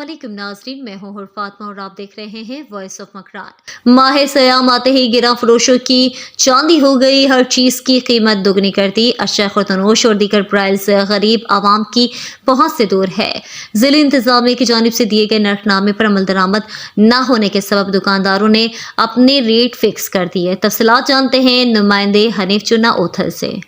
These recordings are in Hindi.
वालेकुम नाज़रीन, मैं हूँ फातिमा और आप देख रहे हैं वॉइस ऑफ मकरान। माह सयाम आते ही गिरा फरोशों की चांदी हो गई, हर चीज़ की कीमत दुगनी कर दी। अशिया खुर्तनोश और दीगर प्राइस गरीब आवाम की पहुँच से दूर है। ज़िला इंतज़ामिया की जानिब से दिए गए नरखनामे पर अमल दरामद न होने के सबब दुकानदारों ने अपने रेट फिक्स कर दिए। तफसीलात जानते हैं नुमाइंदे हनीफ चुन्ना ओथल से।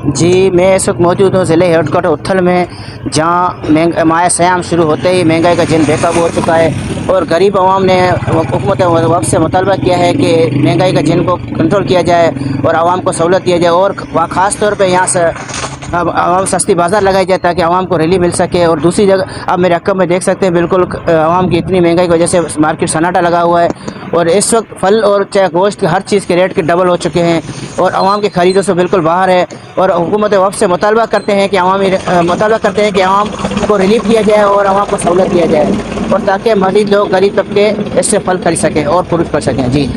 जी, मैं इस वक्त मौजूद हूँ ज़िले हेडक्वार्टर उथल में, जहाँ माह सयाम शुरू होते ही महंगाई का जिन बेकाबू हो चुका है और गरीब आवाम ने हुकूमत वक्त से मुतालबा किया है कि महंगाई का जिन को कंट्रोल किया जाए और आवाम को सहूलत दिया जाए और ख़ास तौर पे यहाँ से अब आवाम सस्ती बाज़ार लगाई जाए ताकि आवाम को रिलीफ मिल सके। और दूसरी जगह आप मेरे अक्कम में देख सकते हैं, बिल्कुल आवाम की इतनी महंगाई की वजह से मार्केट सन्नाटा लगा हुआ है और इस वक्त फल और चाहे गोश्त हर चीज़ के रेट के डबल हो चुके हैं और आवाम की खरीदों से बिल्कुल बाहर है। और हुकूमत वक्त से मुतालबा करते हैं कि आवाम को रिलीफ दिया जाए और आवाम को सहूलत दिया जाए और ताकि मज़ीद लोग गरीब तबके इससे फल खरीद सकें और फरोख्त कर सकें। जी।